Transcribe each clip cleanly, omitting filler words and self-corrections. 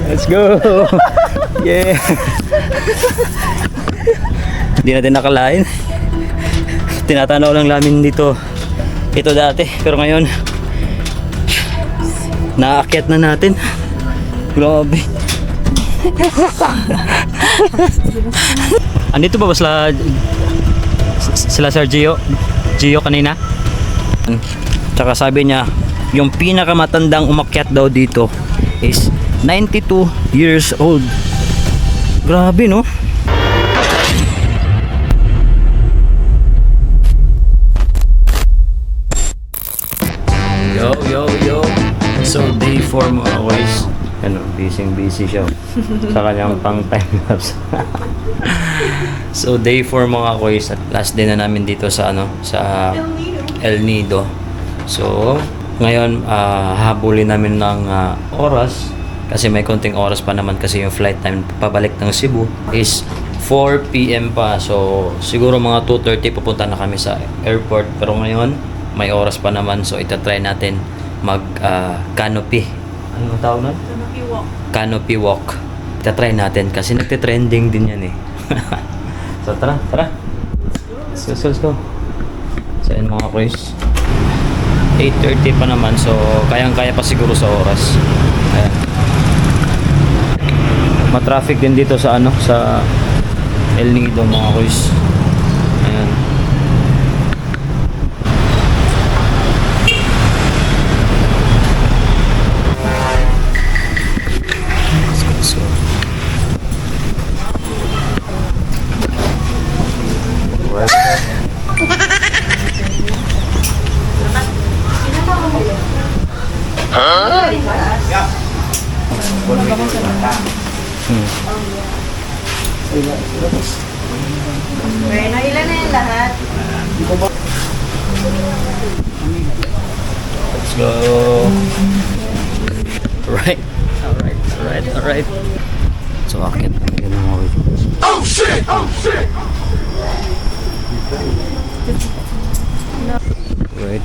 Let's go! Yeah! Hindi natin nakalain. Tinatanaw lang namin dito. Ito dati. Pero ngayon, naakyat na natin. Grabe. Andito ba sila Sir Gio kanina? Tsaka sabi niya, yung pinakamatandang umakyat daw dito is 92 years old. Grabe, no? Yo. So day 4 mga boys. Ano, busy siya sa kanyang pang time lapse. So day 4 mga boys, at last day na namin dito sa sa El Nido. So ngayon habulin namin ng oras kasi may konting oras pa naman kasi yung flight time pabalik ng Cebu is 4 PM pa. So siguro mga 2:30 pupunta na kami sa airport, pero ngayon may oras pa naman, so itatry natin mag canopy. Ano tawag nun? Canopy walk. Itatry natin kasi nagte-trending din yan eh. So tara. Let's go. So yun mga boys, 8:30 pa naman, so kayang-kaya pa siguro sa oras. Ayan. Matraffic din dito sa sa El Nido mga boys. Ayan. Let's go. Bueno, ilan na yung lahat? Let's go. Alright. So akin yun ang mga. Oh shit! Right.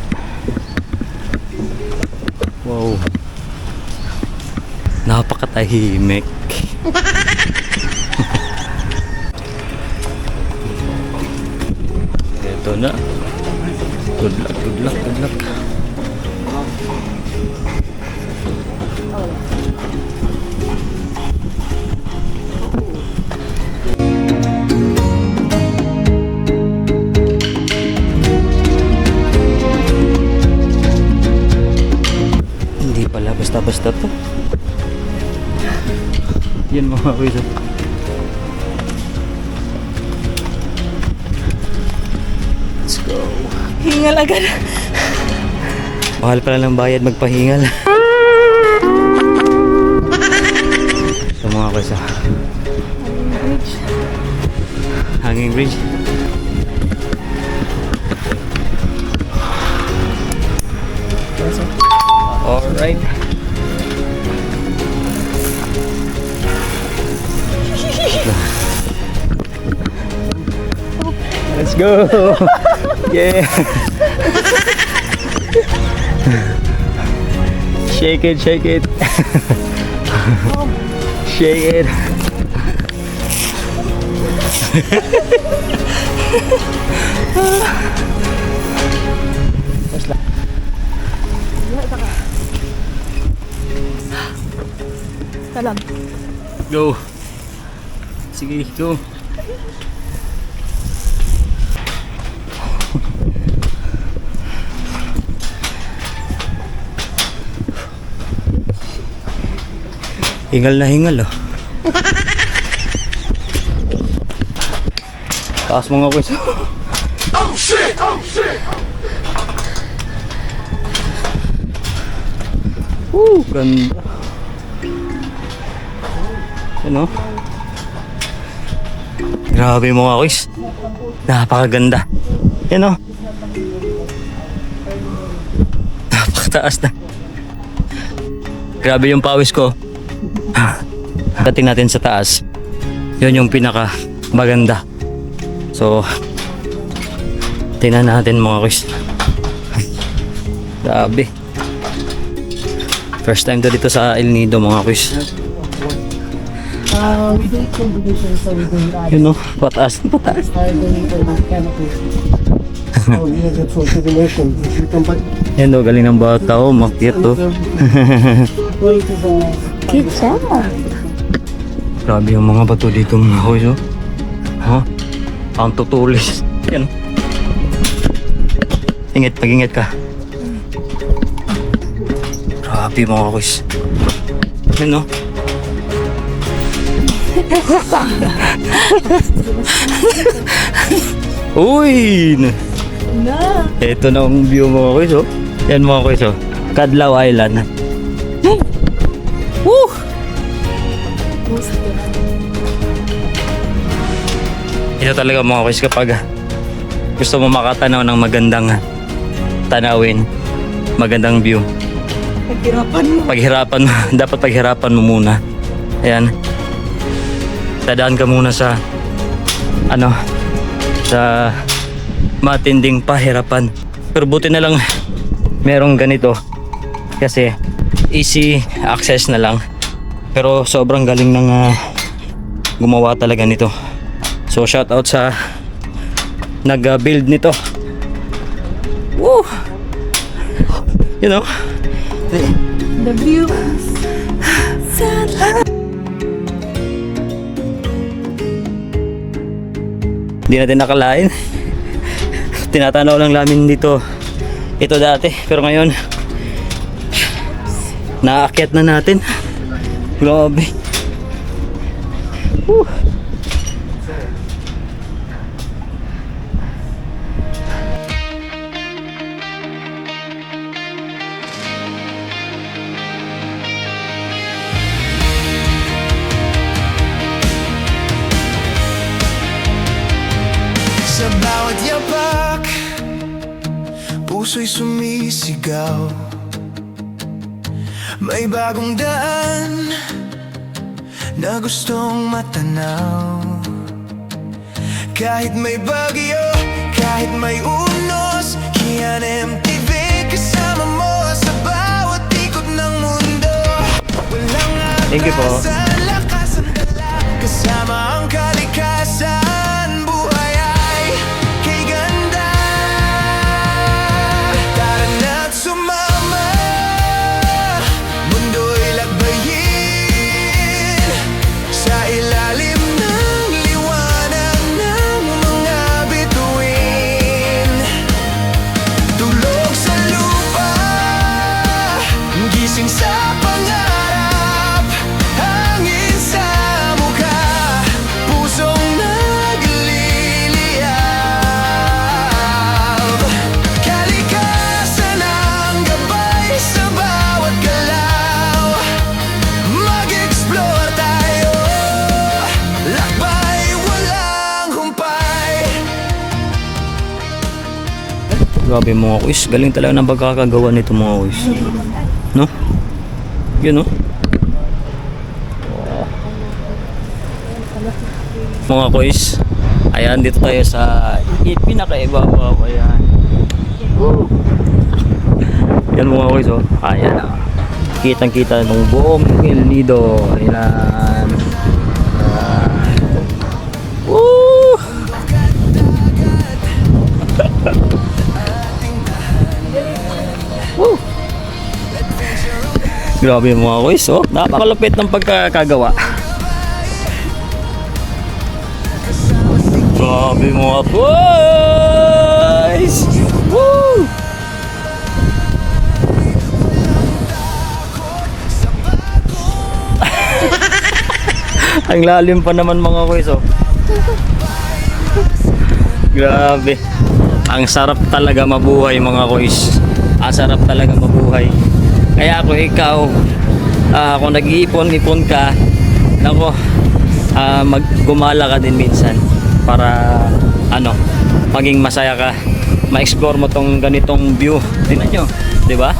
Wow. Napakatahimik. Ito na. Good luck. Hindi pala basta-basta to. Yan mga wizard. Let's go. Hingal agad. Mahal pala ng bayad magpahingal. So mga kusa, hanging bridge. Alright. Let's go. Yeah. Shake it. Shake it. Salam. Go. Sige, go. Hingal oh. Taas mo nga ko. Oh shit! Ganda. Ano? Grabe mga kuys. Napakaganda. Yan o. Napakataas na. Grabe yung pawis ko. Dating natin sa taas. Yun yung pinaka maganda. So tingnan natin mga kuys. Grabe. First time to dito sa El Nido mga kuys. We do it combination, so we do add Yun, no? Pataas. Pataas. garden and canopy. So here that's for combination. If you come back, Yan, no? Galing ng bata. Oh, makit, oh. going to the Good job. Grabe yung mga bato dito, mga kuys, oh. Ha? Ang tutulis. Yan. Ingat, pag-ingat ka. Grabe mga kuys. Yan, no? Uy! Na. Ito na ang view mga kuys, oh. Yan mga kuys, oh. Kadlaw Island. Woo! Ito talaga mga kuys kapag gusto mo makatanaw ng magandang tanawin, magandang view. Paghirapan mo. Paghirapan mo, dapat paghirapan mo muna. Ayan. Dadaan ka muna sa sa matinding pahirapan. Pero buti na lang merong ganito kasi easy access na lang. Pero sobrang galing ng gumawa talaga nito. So shout out sa nag-build nito. Woo! You know? The view. Hindi natin nakalain. Tinatanaw lang namin dito ito dati, pero ngayon naakyat na natin. Grabe. Woo. Sa bawat yapak, puso'y sumisigaw. May bagong daan na gustong matanaw. Kahit may bagyo, kahit may unos, Kian MTV kasama mo sa bawat ikot ng mundo. Walang Thank you po. atrasan, lakas ang dala, kasama ang kalikasan. Buhay ay kay ganda. Tara na't sumama, mundo'y lakbayin sa ilalim ng liwanag ng mga bituin. Tulog sa lupa, gising sa pangarap, hangin sa mukha, pusong nagliliyab. Kalikasan ang gabay sa bawat galaw. Mag-explore tayo, lakbay walang humpay. Grabe mga kuys, galing talaga ng pagkakagawa nito mga kuys. No? Yun, no? Mga kuys, ayan, dito tayo sa pinakaibabaw. Ayan. Woo! Yan mga kuys, oh. Ayan, ah. Kitang kita ng buong El Nido. Ayan. Woo! Woo! Grabe mga kuys, oh. Napakalupit ng pagkakagawa. Grabe mga boys! Woo! Ang lalim pa naman mga boys, oh. Grabe. Ang sarap talaga mabuhay mga boys. Ang sarap talaga mabuhay. Kaya ako ikaw, kung nag-iipon-ipon ka, nako, maggumala ka din minsan para maging masaya ka, ma-explore mo tong ganitong view. Tingnan nyo, di ba?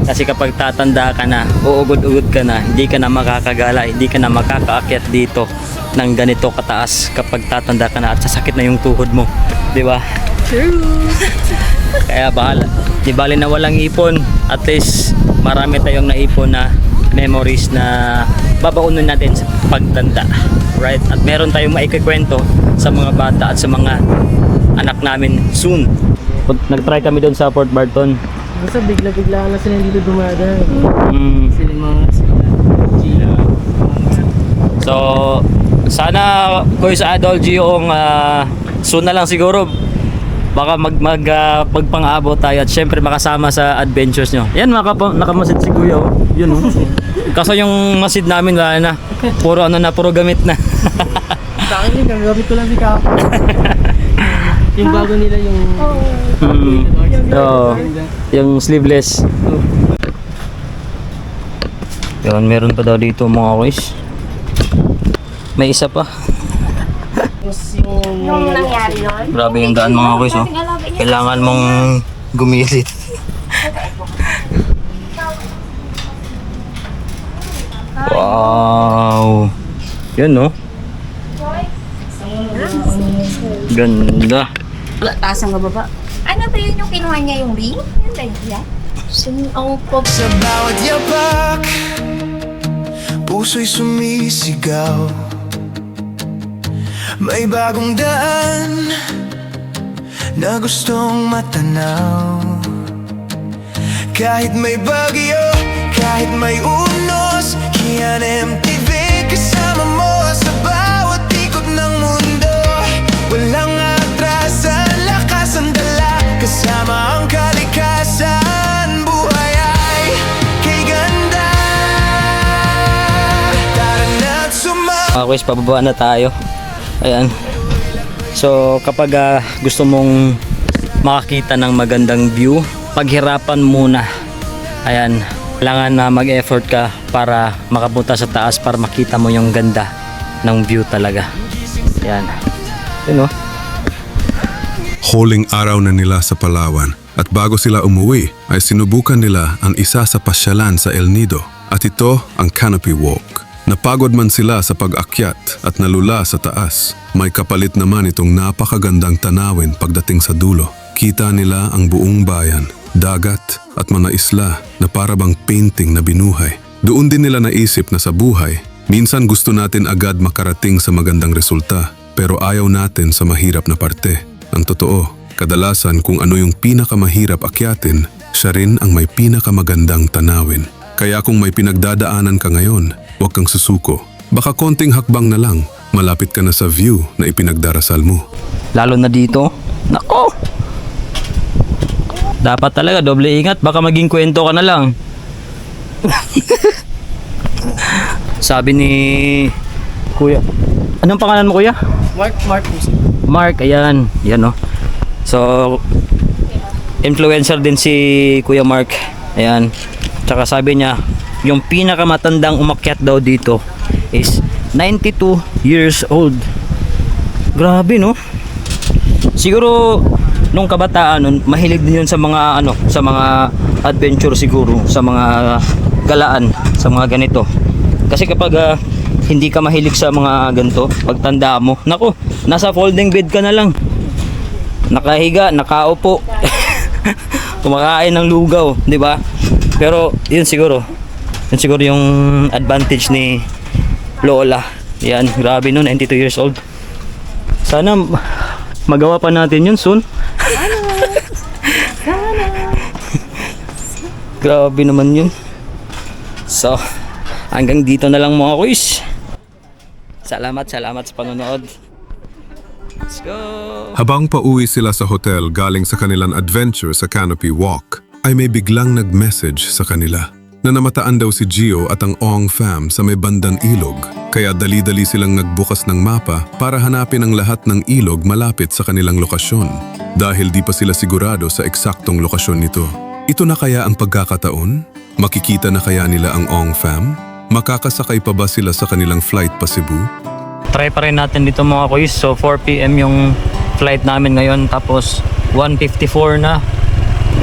Kasi kapag tatanda ka na, uugod-ugod ka na, hindi ka na makakagala, hindi ka na makakaakyat dito ng ganito kataas kapag tatanda ka na at sasakit na yung tuhod mo, di ba? True. Kaya bahala. Di bali na walang ipon, at least marami tayong naipon na memories na babaunin natin sa pagtanda. Right? At meron tayong maikikwento sa mga bata at sa mga anak namin soon. Nag-try kami doon sa Port Barton. Basta bigla-bigla na sila dito dumadaan. Sila mga Gina. So, sana Kuya sa Adol yung soon na lang siguro. Baka magpang-abot tayo at syempre makasama sa adventures nyo. Yan, nakamasid si Kuya. Oh. Yun, oh. Kaso yung masid namin wala na. Puro gamit na. Sa akin din, gagamit ko lang si Kapo. Yung bago nila yung... Yung sleeveless. Yan, meron pa daw dito mga kuys. May isa pa. Nung nangyari yun? Grabe yung daan mga kuys, oh. Kailangan mong gumilit. Wow. Yan, no? Ganda. Taas ang baba. Ano ba yun yung kinuha niya yung ring? Yun ba yun? Ang pop. Sa bawat yapak, puso'y sumisigaw. May bagong daan na gustong matanaw. Kahit may bagyo, kahit may unos, Kian MTV kasama mo sa bawat ikot ng mundo. Walang atrasan, lakas ang dala, kasama ang kalikasan. Buhay ay kay ganda. Tara na't sumama. Mga kuys, pababa na tayo. Ayan. So kapag gusto mong makakita ng magandang view, paghirapan muna. Ayan, kailangan na mag-effort ka para makapunta sa taas para makita mo yung ganda ng view talaga. Ayan. Yun, oh. Huling araw na nila sa Palawan at bago sila umuwi ay sinubukan nila ang isa sa pasyalan sa El Nido at ito ang Canopy Walk. Napagod man sila sa pag-akyat at nalula sa taas, may kapalit naman itong napakagandang tanawin pagdating sa dulo. Kita nila ang buong bayan, dagat at mga isla na parabang painting na binuhay. Doon din nila naisip na sa buhay, minsan gusto natin agad makarating sa magandang resulta pero ayaw natin sa mahirap na parte. Ang totoo, kadalasan kung ano yung pinakamahirap akyatin, siya rin ang may pinakamagandang tanawin. Kaya kung may pinagdadaanan ka ngayon, huwag kang susuko. Baka konting hakbang na lang, malapit ka na sa view na ipinagdarasal mo. Lalo na dito. Nako! Dapat talaga doble ingat, baka maging kwento ka na lang. Sabi ni Kuya. Anong pangalan mo, Kuya? Mark. Mark, ayan. Yan, no. So, influencer din si Kuya Mark. Ayan. Tsaka sabi niya, yung pinakamatandang umakyat daw dito is 92 years old. Grabe, no? Siguro nung kabataan nun, mahilig din yun sa mga sa mga adventure siguro, sa mga galaan, sa mga ganito. Kasi kapag hindi ka mahilig sa mga ganito, pagtanda mo, nako, nasa folding bed ka na lang. Nakahiga, nakaupo. Kumakain ng lugaw, 'di ba? Pero yun siguro yung advantage ni Lola. Yan, grabe no, 92 years old. Sana magawa pa natin yun soon. Grabe naman yun. So, hanggang dito na lang mga kuys. Salamat sa panonood. Let's go! Habang pauwi sila sa hotel galing sa kanilang adventure sa Canopy Walk, ay may biglang nag-message sa kanila na namataan daw si Gio at ang Ong fam sa may bandang ilog. Kaya dali-dali silang nagbukas ng mapa para hanapin ang lahat ng ilog malapit sa kanilang lokasyon. Dahil di pa sila sigurado sa eksaktong lokasyon nito. Ito na kaya ang pagkakataon? Makikita na kaya nila ang Ong fam? Makakasakay pa ba sila sa kanilang flight pa Cebu? Try pa rin natin dito mga kuys. So 4 PM yung flight namin ngayon, tapos 1:54 na.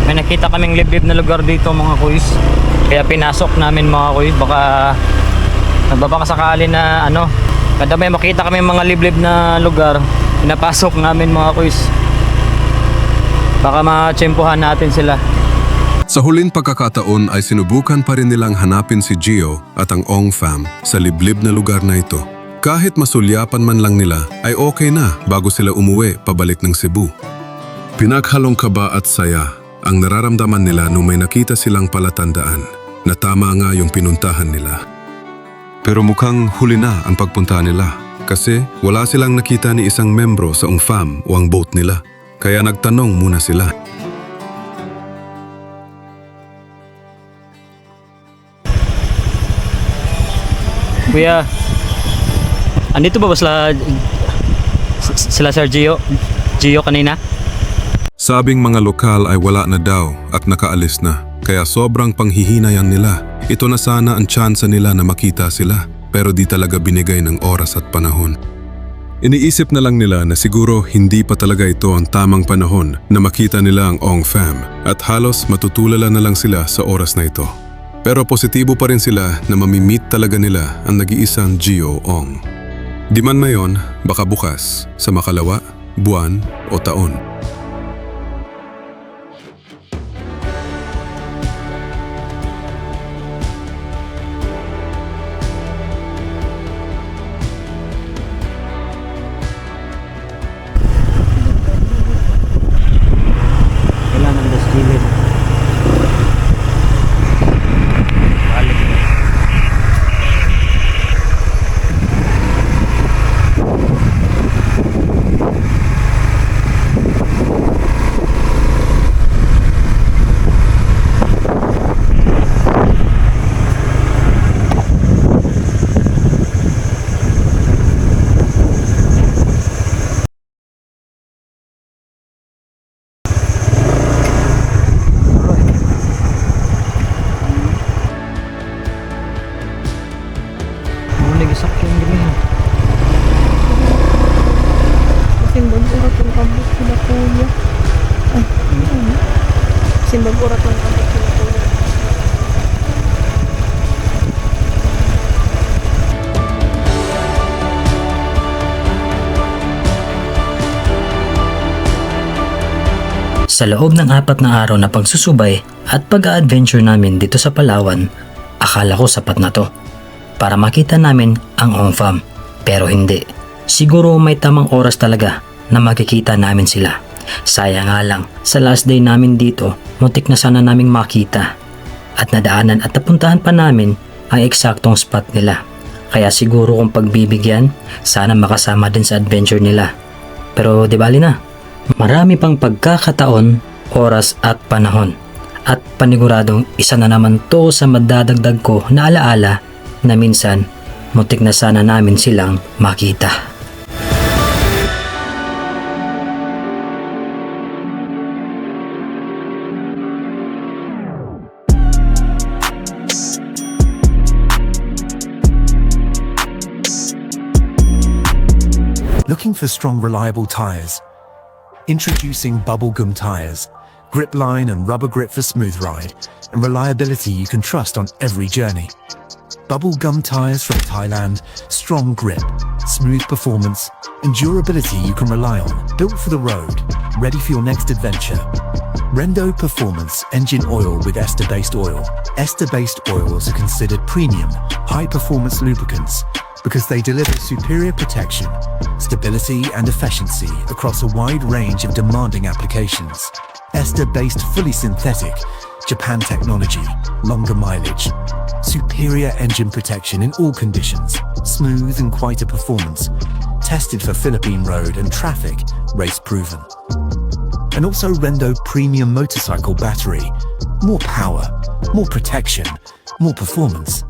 May nakita kaming liblib na lugar dito mga kuys, kaya pinasok namin mga kuys. Baka sakali na kada may makita kami mga liblib na lugar, pinapasok namin mga kuys. Baka matsempohan natin sila. Sa huling pagkakataon ay sinubukan pa rin nilang hanapin si Gio at ang Ong fam sa liblib na lugar na ito. Kahit masulyapan man lang nila ay okay na bago sila umuwi pabalik ng Cebu. Pinaghalong kaba at saya ang nararamdaman nila nung may nakita silang palatandaan na tama nga yung pinuntahan nila. Pero mukhang huli na ang pagpunta nila kasi wala silang nakita ni isang membro sa Ong fam o ang boat nila. Kaya nagtanong muna sila. Kuya, andito ba sila Sir Gio? Gio kanina? Sabing mga lokal ay wala na daw at nakaalis na. Kaya sobrang panghihinayan nila. Ito na sana ang tsansa nila na makita sila. Pero di talaga binigay ng oras at panahon. Iniisip na lang nila na siguro hindi pa talaga ito ang tamang panahon na makita nila ang Ong fam. At halos matutulala na lang sila sa oras na ito. Pero positibo pa rin sila na mamimit talaga nila ang nag-iisang Gio Ong. Di man mayon, baka bukas, sa makalawa, buwan o taon. Kailangan das gilid. Nagisakyan gini. Simbag urat ng kabut sila kuya. Ay, ano? Simbag urat ng kabut sila kuya. Sa loob ng 4 na araw na pagsusubay at pag-a-adventure namin dito sa Palawan, akala ko sapat na to para makita namin ang Ong fam. Pero hindi. Siguro may tamang oras talaga na makikita namin sila. Sayang nga lang, sa last day namin dito, muntik na sana naming makita. At nadaanan at napuntahan pa namin ang eksaktong spot nila. Kaya siguro kung pagbibigyan, sana makasama din sa adventure nila. Pero di bali na. Marami pang pagkakataon, oras at panahon. At paniguradong isa na naman to sa madadagdag ko na alaala na minsan muntik na sana namin silang makita. Looking for strong, reliable tires? Introducing Bubblegum tires. Grip line and rubber grip for smooth ride, and reliability you can trust on every journey. Bubblegum tires from Thailand, strong grip, smooth performance, and durability you can rely on. Built for the road, ready for your next adventure. Rendo Performance Engine Oil with ester-based oil. Ester-based oils are considered premium, high-performance lubricants because they deliver superior protection, stability and efficiency across a wide range of demanding applications. Ester-based fully synthetic, Japan technology, longer mileage, superior engine protection in all conditions, smooth and quieter performance, tested for Philippine road and traffic, race proven. And also Rendo Premium Motorcycle Battery, more power, more protection, more performance.